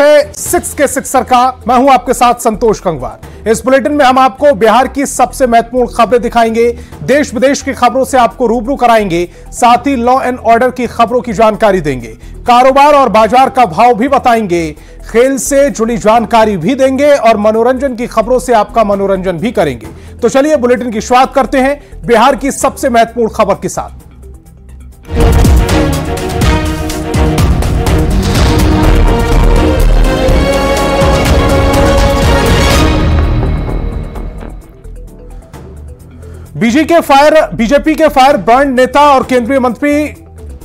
है 6 के सिक्सर का। मैं हूं आपके साथ संतोष कंगवार। इस बुलेटिन में हम आपको बिहार की सबसे महत्वपूर्ण खबरें दिखाएंगे, देश विदेश की खबरों से आपको रूबरू कराएंगे, साथ ही लॉ एंड ऑर्डर की खबरों की जानकारी देंगे, कारोबार और बाजार का भाव भी बताएंगे, खेल से जुड़ी जानकारी भी देंगे और मनोरंजन की खबरों से आपका मनोरंजन भी करेंगे। तो चलिए बुलेटिन की शुरुआत करते हैं बिहार की सबसे महत्वपूर्ण खबर के साथ। बीजेपी के फायर ब्रांड नेता और केंद्रीय मंत्री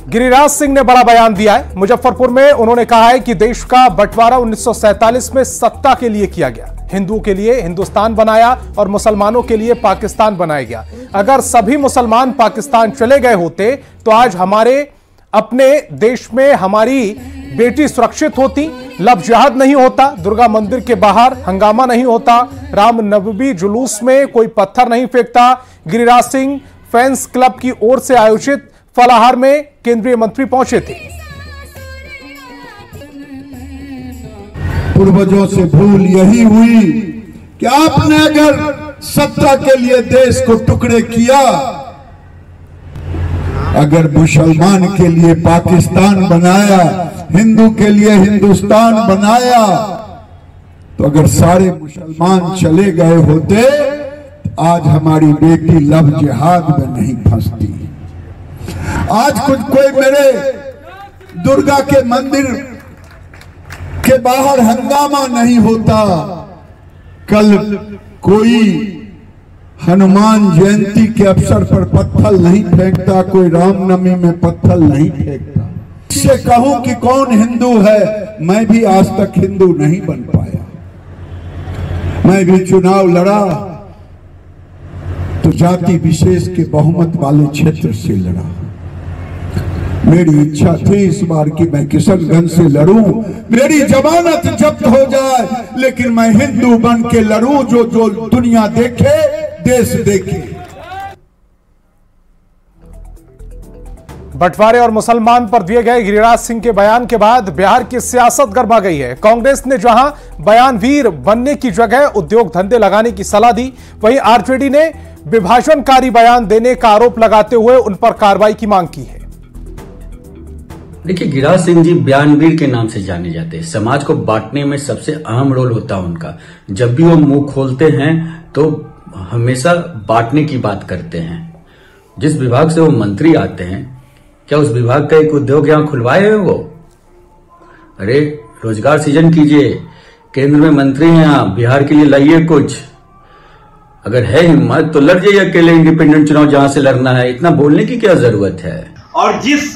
गिरिराज सिंह ने बड़ा बयान दिया है। मुजफ्फरपुर में उन्होंने कहा है कि देश का बंटवारा 1947 में सत्ता के लिए किया गया, हिंदुओं के लिए हिंदुस्तान बनाया और मुसलमानों के लिए पाकिस्तान बनाया गया। अगर सभी मुसलमान पाकिस्तान चले गए होते तो आज हमारे अपने देश में हमारी बेटी सुरक्षित होती, लव जिहाद नहीं होता, दुर्गा मंदिर के बाहर हंगामा नहीं होता, रामनवमी जुलूस में कोई पत्थर नहीं फेंकता। गिरिराज सिंह फैंस क्लब की ओर से आयोजित फलाहार में केंद्रीय मंत्री पहुंचे थे। पूर्वजों से भूल यही हुई कि आपने अगर सत्ता के लिए देश को टुकड़े किया, अगर मुसलमान के लिए पाकिस्तान बनाया, हिंदू के लिए हिंदुस्तान बनाया, तो अगर सारे मुसलमान चले गए होते तो आज हमारी बेटी लव जिहाद में नहीं फंसती। आज कोई मेरे दुर्गा के मंदिर के बाहर हंगामा नहीं होता, कल कोई हनुमान जयंती के अवसर पर पत्थर नहीं फेंकता, कोई रामनवमी में पत्थर नहीं फेंकता। इससे कहूं कि कौन हिंदू है, मैं भी आज तक हिंदू नहीं बन पाया। मैं भी चुनाव लड़ा तो जाति विशेष के बहुमत वाले क्षेत्र से लड़ा। मेरी इच्छा थी इस बार की मैं किशनगंज से लड़ूं, मेरी जमानत जब्त हो जाए, लेकिन मैं हिंदू बन के लड़ूं, जो दुनिया देखे, देश देखे। बंटवारे और मुसलमान पर दिए गए गिरिराज सिंह के बयान के बाद बिहार की सियासत गर्मा गई है। कांग्रेस ने जहां बयानवीर बनने की जगह उद्योग धंधे लगाने की सलाह दी, वहीं आरजेडी ने विभाजनकारी बयान देने का आरोप लगाते हुए उन पर कार्रवाई की मांग की है। देखिए, गिरिराज सिंह जी बयानवीर के नाम से जाने जाते हैं। समाज को बांटने में सबसे अहम रोल होता है उनका। जब भी वो मुंह खोलते हैं तो हमेशा बांटने की बात करते हैं। जिस विभाग से वो मंत्री आते हैं, क्या उस विभाग का एक उद्योग यहां खुलवाए हैं वो? अरे रोजगार सृजन कीजिए, केंद्र में मंत्री हैं आप, बिहार के लिए लाइए कुछ। अगर है हिम्मत तो लड़ जाइए अकेले इंडिपेंडेंट चुनाव जहां से लड़ना है, इतना बोलने की क्या जरूरत है? और जिस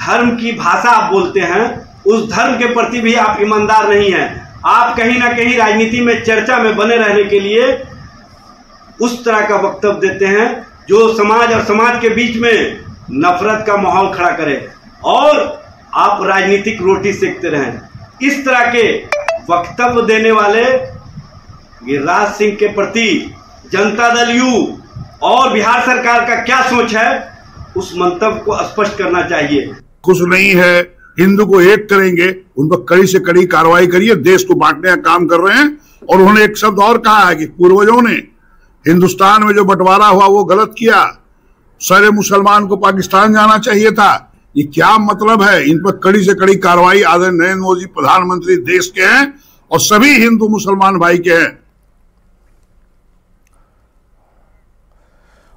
धर्म की भाषा आप बोलते हैं उस धर्म के प्रति भी आप ईमानदार नहीं हैं। आप कहीं ना कहीं राजनीति में चर्चा में बने रहने के लिए उस तरह का वक्तव्य देते हैं जो समाज और समाज के बीच में नफरत का माहौल खड़ा करे और आप राजनीतिक रोटी सेकते रहें। इस तरह के वक्तव्य देने वाले गिरिराज सिंह के प्रति जनता दल यू और बिहार सरकार का क्या सोच है, उस मंतव्य को स्पष्ट करना चाहिए। कुछ नहीं है, हिंदू को एक करेंगे, उन पर कड़ी से कड़ी कार्रवाई करिए। देश को बांटने का काम कर रहे हैं। और उन्होंने एक शब्द और कहा है कि पूर्वजों ने हिंदुस्तान में जो बंटवारा हुआ वो गलत किया, सारे मुसलमान को पाकिस्तान जाना चाहिए था। ये क्या मतलब है? इन पर कड़ी से कड़ी कार्रवाई आदरणीय नरेंद्र मोदी प्रधानमंत्री देश के हैं और सभी हिंदू मुसलमान भाई के हैं।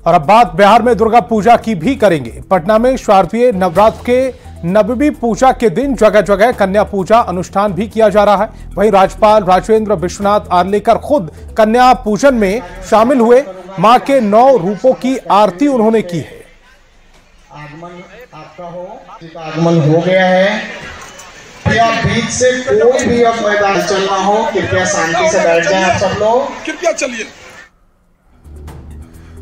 और अब बात बिहार में दुर्गा पूजा की भी करेंगे। पटना में शारदीय नवरात्र के नवमी पूजा के दिन जगह जगह कन्या पूजा अनुष्ठान भी किया जा रहा है। वहीं राज्यपाल राजेंद्र विश्वनाथ आर्लेकर खुद कन्या पूजन में शामिल हुए। मां के 9 रूपों की आरती उन्होंने की है। आगमन आपका आगमन हो गया है। बीच से कोई भी अब मैदान चलना हो, कृपया शांति से बैठ जाएं आप सब लोग, कृपया चलिए।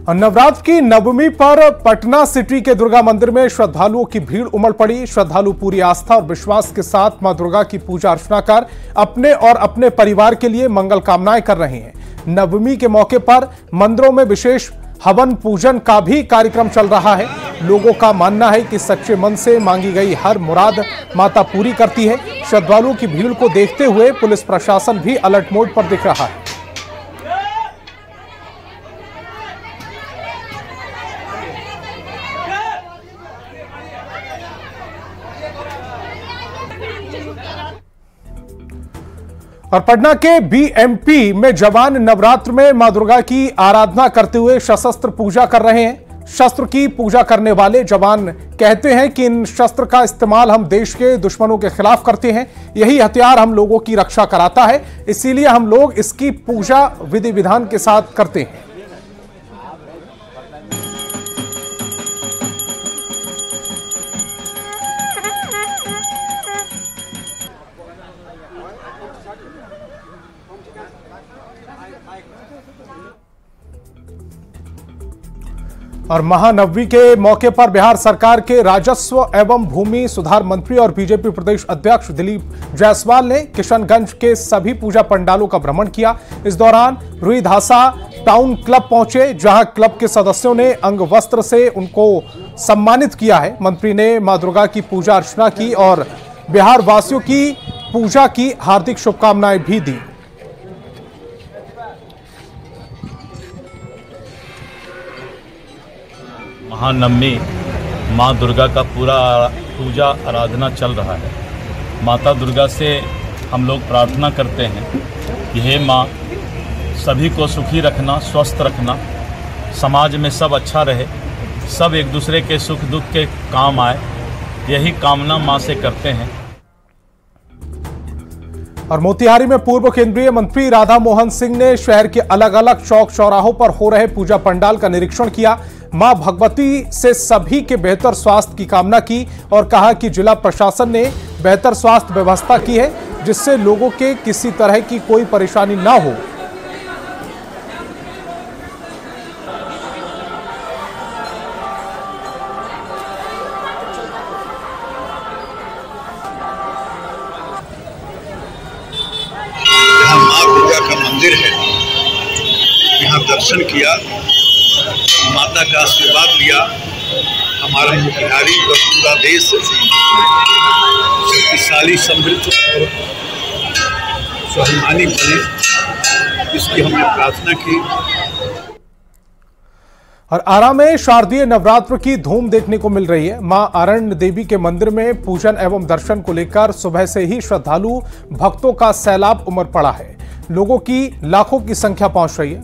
नवरात्र की नवमी पर पटना सिटी के दुर्गा मंदिर में श्रद्धालुओं की भीड़ उमड़ पड़ी। श्रद्धालु पूरी आस्था और विश्वास के साथ मां दुर्गा की पूजा अर्चना कर अपने और अपने परिवार के लिए मंगल कामनाएं कर रहे हैं। नवमी के मौके पर मंदिरों में विशेष हवन पूजन का भी कार्यक्रम चल रहा है। लोगों का मानना है कि सच्चे मन से मांगी गई हर मुराद माता पूरी करती है। श्रद्धालुओं की भीड़ को देखते हुए पुलिस प्रशासन भी अलर्ट मोड पर दिख रहा है। और पटना के बीएमपी में जवान नवरात्र में मां दुर्गा की आराधना करते हुए सशस्त्र पूजा कर रहे हैं। शस्त्र की पूजा करने वाले जवान कहते हैं कि इन शस्त्र का इस्तेमाल हम देश के दुश्मनों के खिलाफ करते हैं। यही हथियार हम लोगों की रक्षा कराता है, इसीलिए हम लोग इसकी पूजा विधि विधान के साथ करते हैं। और महानवमी के मौके पर बिहार सरकार के राजस्व एवं भूमि सुधार मंत्री और बीजेपी प्रदेश अध्यक्ष दिलीप जायसवाल ने किशनगंज के सभी पूजा पंडालों का भ्रमण किया। इस दौरान रुईधासा टाउन क्लब पहुंचे, जहां क्लब के सदस्यों ने अंग वस्त्र से उनको सम्मानित किया है। मंत्री ने मां दुर्गा की पूजा अर्चना की और बिहार वासियों की पूजा की हार्दिक शुभकामनाएं भी दी। महानवमी माँ दुर्गा का पूरा पूजा आराधना चल रहा है। माता दुर्गा से हम लोग प्रार्थना करते हैं कि हे माँ, सभी को सुखी रखना, स्वस्थ रखना, समाज में सब अच्छा रहे, सब एक दूसरे के सुख दुख के काम आए, यही कामना माँ से करते हैं। और मोतिहारी में पूर्व केंद्रीय मंत्री राधा मोहन सिंह ने शहर के अलग अलग चौक चौराहों पर हो रहे पूजा पंडाल का निरीक्षण किया। मां भगवती से सभी के बेहतर स्वास्थ्य की कामना की और कहा कि जिला प्रशासन ने बेहतर स्वास्थ्य व्यवस्था की है, जिससे लोगों के किसी तरह की कोई परेशानी ना हो। मां दुर्गा का मंदिर है, यहाँ दर्शन किया, माता का आशीर्वाद लिया। हमारा मोतिहारी और पूरा देश शक्तिशाली, समृद्ध और स्वाभिमानी बने, इसकी हमने प्रार्थना की। और आरा में शारदीय नवरात्र की धूम देखने को मिल रही है। मां आरण्य देवी के मंदिर में पूजन एवं दर्शन को लेकर सुबह से ही श्रद्धालु भक्तों का सैलाब उमड़ पड़ा है। लोगों की लाखों की संख्या पहुंच रही है।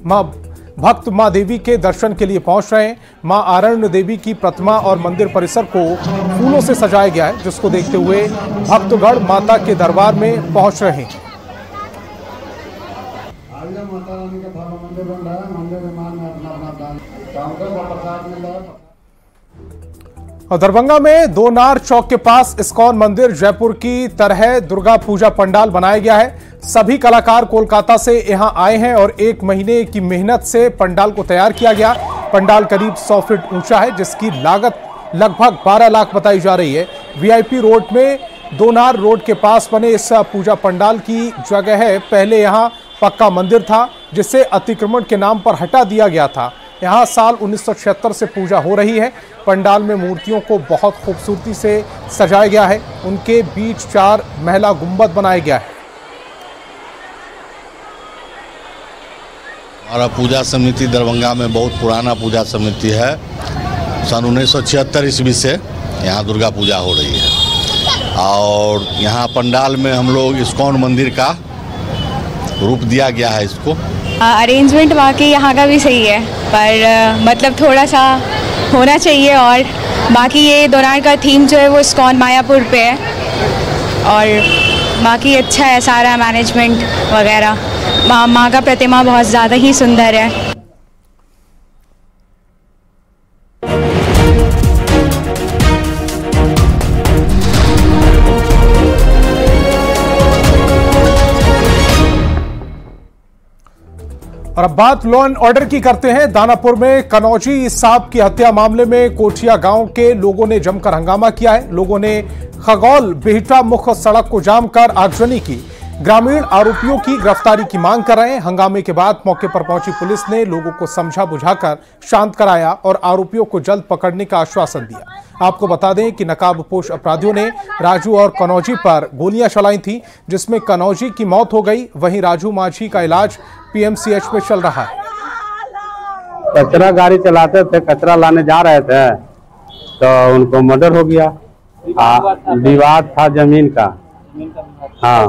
भक्त मां देवी के दर्शन के लिए पहुंच रहे हैं। मां आरण्य देवी की प्रतिमा और मंदिर परिसर को फूलों से सजाया गया है, जिसको देखते हुए भक्तगण माता के दरबार में पहुंच रहे हैं। माता रानी का भव्य मंदिर बन रहा है, मंदिर निर्माण में अपना दान और दरभंगा में दो नार चौक के पास इस्कॉन मंदिर जयपुर की तरह दुर्गा पूजा पंडाल बनाया गया है। सभी कलाकार कोलकाता से यहां आए हैं और एक महीने की मेहनत से पंडाल को तैयार किया गया। पंडाल करीब 100 फीट ऊंचा है, जिसकी लागत लगभग 12 लाख बताई जा रही है। वीआईपी रोड में दोनार रोड के पास बने इस पूजा पंडाल की जगह है पहले यहां पक्का मंदिर था, जिसे अतिक्रमण के नाम पर हटा दिया गया था। यहाँ साल 1976 से पूजा हो रही है। पंडाल में मूर्तियों को बहुत खूबसूरती से सजाया गया है। उनके बीच 4 महिला गुंबद बनाया गया है। हमारा पूजा समिति दरभंगा में बहुत पुराना पूजा समिति है। सन 1976 ईस्वी से यहाँ दुर्गा पूजा हो रही है और यहाँ पंडाल में हम लोग इस्कॉन मंदिर का रूप दिया गया है। इसको अरेंजमेंट वाकई यहाँ का भी सही है, पर मतलब थोड़ा सा होना चाहिए। और बाकी ये दोनार का थीम जो है वो इस्कॉन मायापुर पे है और बाकी अच्छा है सारा मैनेजमेंट वगैरह। माँ का प्रतिमा बहुत ज़्यादा ही सुंदर है। और अब बात लॉ एंड ऑर्डर की करते हैं। दानापुर में कनौजी साहब की हत्या मामले में कोठिया गांव के लोगों ने जमकर हंगामा किया है। लोगों ने खगौल बिहटा मुख्य सड़क को जाम कर आगजनी की। ग्रामीण आरोपियों की गिरफ्तारी की मांग कर रहे हैं। हंगामे के बाद मौके पर पहुंची पुलिस ने लोगों को समझा बुझाकर शांत कराया और आरोपियों को जल्द पकड़ने का आश्वासन दिया। आपको बता दें कि नकाबपोश अपराधियों ने राजू और कनौजी पर गोलियां चलाई थी, जिसमें कनौजी की मौत हो गई। वहीं राजू माझी का इलाज पीएमसीएच में चल रहा है। कचरा गाड़ी चलाते थे, कचरा लाने जा रहे थे तो उनको मर्डर हो गया। विवाद था जमीन का। हाँ,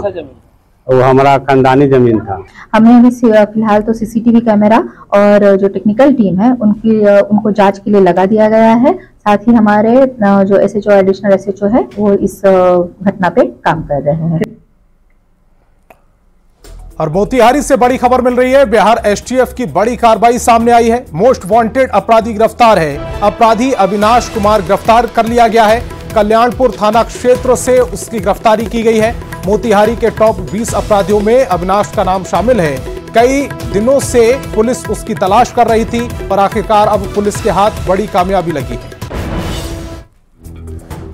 वो हमारा खानदानी जमीन था। हमने अभी फिलहाल तो सीसीटीवी कैमरा और जो टेक्निकल टीम है उनको जांच के लिए लगा दिया गया है। साथ ही हमारे जो एसएचओ एडिशनल एसएचओ है वो इस घटना पे काम कर रहे हैं। और मोतिहारी से बड़ी खबर मिल रही है। बिहार एसटीएफ की बड़ी कार्रवाई सामने आई है। मोस्ट वांटेड अपराधी गिरफ्तार है। अपराधी अविनाश कुमार गिरफ्तार कर लिया गया है। कल्याणपुर थाना क्षेत्र से उसकी गिरफ्तारी की गई है। मोतिहारी के टॉप 20 अपराधियों में अविनाश का नाम शामिल है। कई दिनों से पुलिस उसकी तलाश कर रही थी और आखिरकार अब पुलिस के हाथ बड़ी कामयाबी लगी है।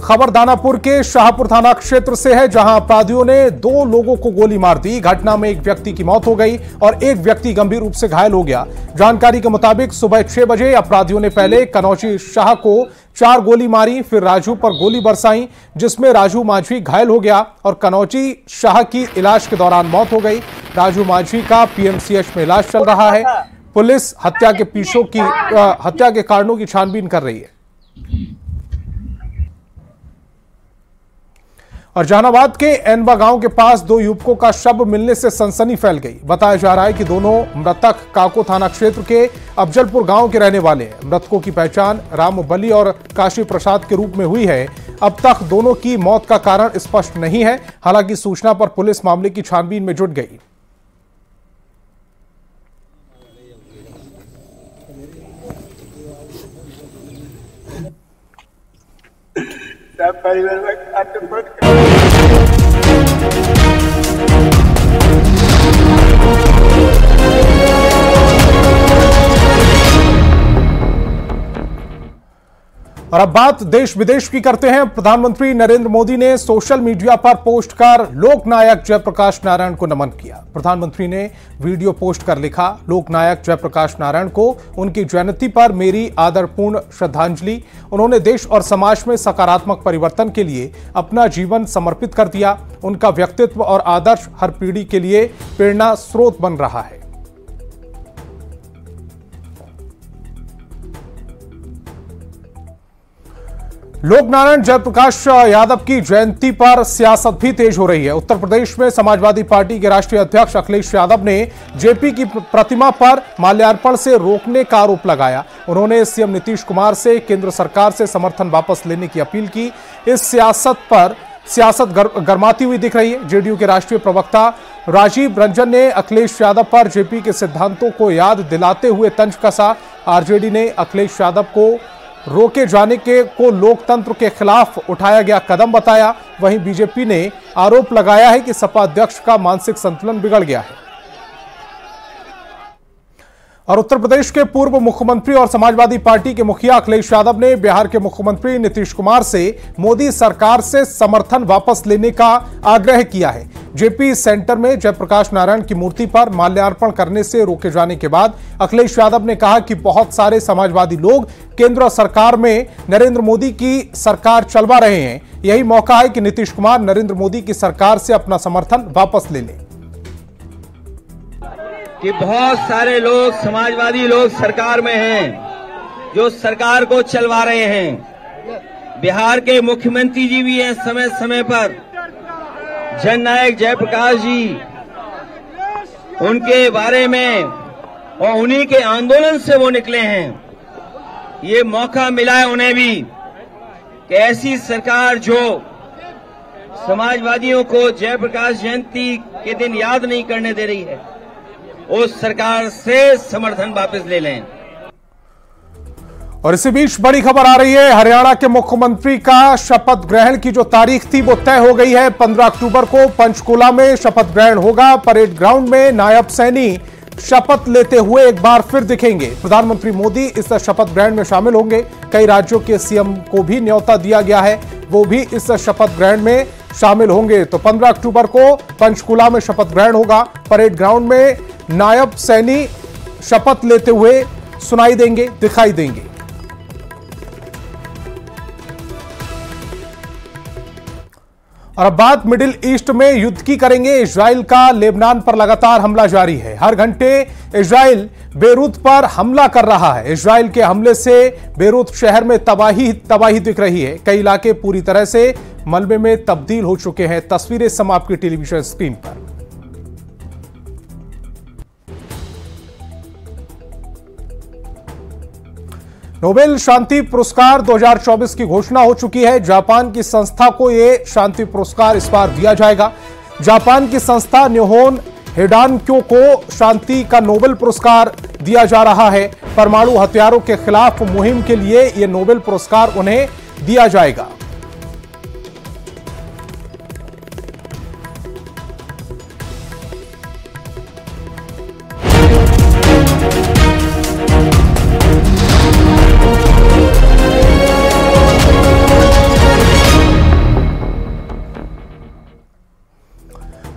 खबर दानापुर के शाहपुर थाना क्षेत्र से है, जहां अपराधियों ने 2 लोगों को गोली मार दी। घटना में एक व्यक्ति की मौत हो गई और एक व्यक्ति गंभीर रूप से घायल हो गया। जानकारी के मुताबिक सुबह 6 बजे अपराधियों ने पहले कनौजी शाह को 4 गोली मारी, फिर राजू पर गोली बरसाई, जिसमें राजू माझी घायल हो गया और कनौजी शाह की इलाज के दौरान मौत हो गई। राजू माझी का पीएमसीएच में इलाज चल रहा है। पुलिस हत्या के कारणों की छानबीन कर रही है। और जहानाबाद के एनबा गांव के पास 2 युवकों का शव मिलने से सनसनी फैल गई। बताया जा रहा है कि दोनों मृतक काको थाना क्षेत्र के अफजलपुर गांव के रहने वाले हैं। मृतकों की पहचान राम बली और काशी प्रसाद के रूप में हुई है। अब तक दोनों की मौत का कारण स्पष्ट नहीं है। हालांकि सूचना पर पुलिस मामले की छानबीन में जुट गई। और अब बात देश विदेश की करते हैं। प्रधानमंत्री नरेंद्र मोदी ने सोशल मीडिया पर पोस्ट कर लोकनायक जयप्रकाश नारायण को नमन किया। प्रधानमंत्री ने वीडियो पोस्ट कर लिखा, लोकनायक जयप्रकाश नारायण को उनकी जयंती पर मेरी आदरपूर्ण श्रद्धांजलि। उन्होंने देश और समाज में सकारात्मक परिवर्तन के लिए अपना जीवन समर्पित कर दिया। उनका व्यक्तित्व और आदर्श हर पीढ़ी के लिए प्रेरणा स्रोत बन रहा है। लोकनारायण जयप्रकाश यादव की जयंती पर सियासत भी तेज हो रही है। उत्तर प्रदेश में समाजवादी पार्टी के राष्ट्रीय अध्यक्ष अखिलेश यादव ने जेपी की प्रतिमा पर माल्यार्पण से रोकने का आरोप लगाया। उन्होंने सीएम नीतीश कुमार से केंद्र सरकार से समर्थन वापस लेने की अपील की। इस सियासत गरमाती हुई दिख रही है। जेडीयू के राष्ट्रीय प्रवक्ता राजीव रंजन ने अखिलेश यादव पर जेपी के सिद्धांतों को याद दिलाते हुए तंज कसा। आरजेडी ने अखिलेश यादव को रोके जाने को लोकतंत्र के खिलाफ उठाया गया कदम बताया। वहीं बीजेपी ने आरोप लगाया है कि सपा अध्यक्ष का मानसिक संतुलन बिगड़ गया है। और उत्तर प्रदेश के पूर्व मुख्यमंत्री और समाजवादी पार्टी के मुखिया अखिलेश यादव ने बिहार के मुख्यमंत्री नीतीश कुमार से मोदी सरकार से समर्थन वापस लेने का आग्रह किया है। जेपी सेंटर में जयप्रकाश नारायण की मूर्ति पर माल्यार्पण करने से रोके जाने के बाद अखिलेश यादव ने कहा कि बहुत सारे समाजवादी लोग केंद्र सरकार में नरेंद्र मोदी की सरकार चलवा रहे हैं। यही मौका है कि नीतीश कुमार नरेंद्र मोदी की सरकार से अपना समर्थन वापस ले लें। कि बहुत सारे लोग समाजवादी लोग सरकार में हैं, जो सरकार को चलवा रहे हैं। बिहार के मुख्यमंत्री जी भी हैं समय समय पर, जननायक जयप्रकाश जी, उनके बारे में और उन्हीं के आंदोलन से वो निकले हैं। ये मौका मिला है उन्हें भी कि ऐसी सरकार जो समाजवादियों को जयप्रकाश जयंती के दिन याद नहीं करने दे रही है, उस सरकार से समर्थन वापस ले लें। और इसी बीच बड़ी खबर आ रही है। हरियाणा के मुख्यमंत्री का शपथ ग्रहण की जो तारीख थी वो तय हो गई है। 15 अक्टूबर को पंचकुला में शपथ ग्रहण होगा। परेड ग्राउंड में नायब सैनी शपथ लेते हुए एक बार फिर दिखेंगे। प्रधानमंत्री मोदी इस शपथ ग्रहण में शामिल होंगे। कई राज्यों के सीएम को भी न्योता दिया गया है, वो भी इस शपथ ग्रहण में शामिल होंगे। तो 15 अक्टूबर को पंचकुला में शपथ ग्रहण होगा। परेड ग्राउंड में नायब सैनी शपथ लेते हुए सुनाई देंगे, दिखाई देंगे। और अब बात मिडिल ईस्ट में युद्ध की करेंगे। इजराइल का लेबनान पर लगातार हमला जारी है। हर घंटे इजराइल बेरूत पर हमला कर रहा है। इजराइल के हमले से बेरूत शहर में तबाही दिख रही है। कई इलाके पूरी तरह से मलबे में तब्दील हो चुके हैं। तस्वीरें सम आपकी टेलीविजन स्क्रीन पर। नोबेल शांति पुरस्कार 2024 की घोषणा हो चुकी है। जापान की संस्था को यह शांति पुरस्कार इस बार दिया जाएगा। जापान की संस्था न्योहोन हिडानक्यो को शांति का नोबेल पुरस्कार दिया जा रहा है। परमाणु हथियारों के खिलाफ मुहिम के लिए यह नोबेल पुरस्कार उन्हें दिया जाएगा।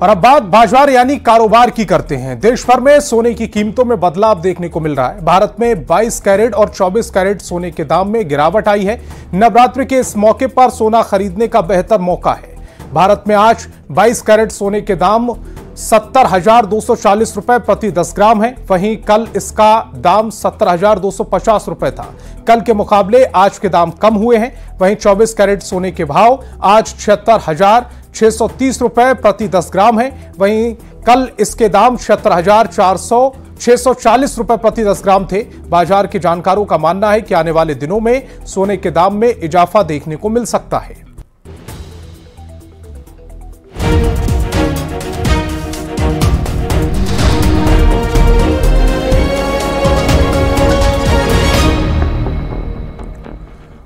और अब बात बाजार यानी कारोबार की करते हैं। देश भर में सोने की कीमतों में बदलाव देखने को मिल रहा है। भारत में 22 कैरेट और 24 कैरेट सोने के दाम में गिरावट आई है। नवरात्रि के इस मौके पर सोना खरीदने का बेहतर मौका है। भारत में आज 22 कैरेट सोने के दाम 70,240 रुपए प्रति 10 ग्राम है। वहीं कल इसका दाम 70,250 रुपए था। कल के मुकाबले आज के दाम कम हुए हैं। वहीं 24 कैरेट सोने के भाव आज 76,630 रुपए प्रति 10 ग्राम है। वहीं कल इसके दाम 76,640 रुपए प्रति 10 ग्राम थे। बाजार के जानकारों का मानना है कि आने वाले दिनों में सोने के दाम में इजाफा देखने को मिल सकता है।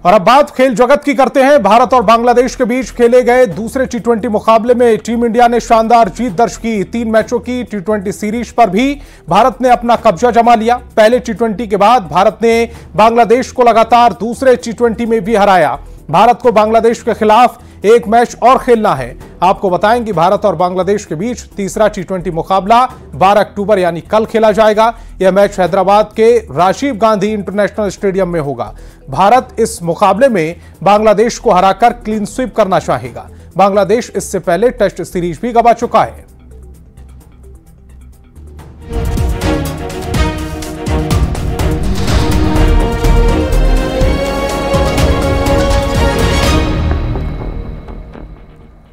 और अब बात खेल जगत की करते हैं। भारत और बांग्लादेश के बीच खेले गए दूसरे टी20 मुकाबले में टीम इंडिया ने शानदार जीत दर्ज की। 3 मैचों की टी20 सीरीज पर भी भारत ने अपना कब्जा जमा लिया। पहले टी20 के बाद भारत ने बांग्लादेश को लगातार दूसरे टी20 में भी हराया। भारत को बांग्लादेश के खिलाफ एक मैच और खेलना है। आपको बताएं कि भारत और बांग्लादेश के बीच तीसरा टी20 मुकाबला 12 अक्टूबर यानी कल खेला जाएगा। यह मैच हैदराबाद के राजीव गांधी इंटरनेशनल स्टेडियम में होगा। भारत इस मुकाबले में बांग्लादेश को हराकर क्लीन स्वीप करना चाहेगा। बांग्लादेश इससे पहले टेस्ट सीरीज भी गंवा चुका है।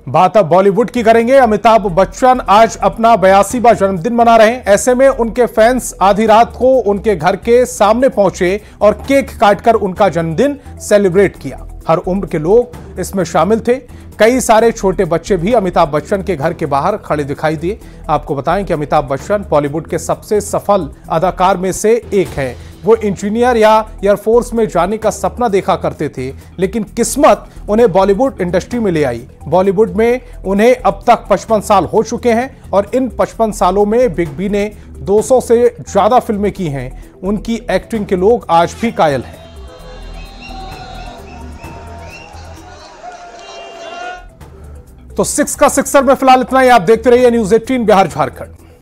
बात अब बॉलीवुड की करेंगे। अमिताभ बच्चन आज अपना 82वां जन्मदिन मना रहे हैं। ऐसे में उनके फैंस आधी रात को उनके घर के सामने पहुंचे और केक काटकर उनका जन्मदिन सेलिब्रेट किया। हर उम्र के लोग इसमें शामिल थे। कई सारे छोटे बच्चे भी अमिताभ बच्चन के घर के बाहर खड़े दिखाई दिए। आपको बताएं कि अमिताभ बच्चन बॉलीवुड के सबसे सफल अदाकार में से एक हैं। वो इंजीनियर या एयरफोर्स में जाने का सपना देखा करते थे, लेकिन किस्मत उन्हें बॉलीवुड इंडस्ट्री में ले आई। बॉलीवुड में उन्हें अब तक 55 साल हो चुके हैं और इन 55 सालों में बिग बी ने 200 से ज्यादा फिल्में की हैं। उनकी एक्टिंग के लोग आज भी कायल हैं। तो 6 का सिक्सर में फिलहाल इतना ही। आप देखते रहिए न्यूज़ 18 बिहार झारखंड।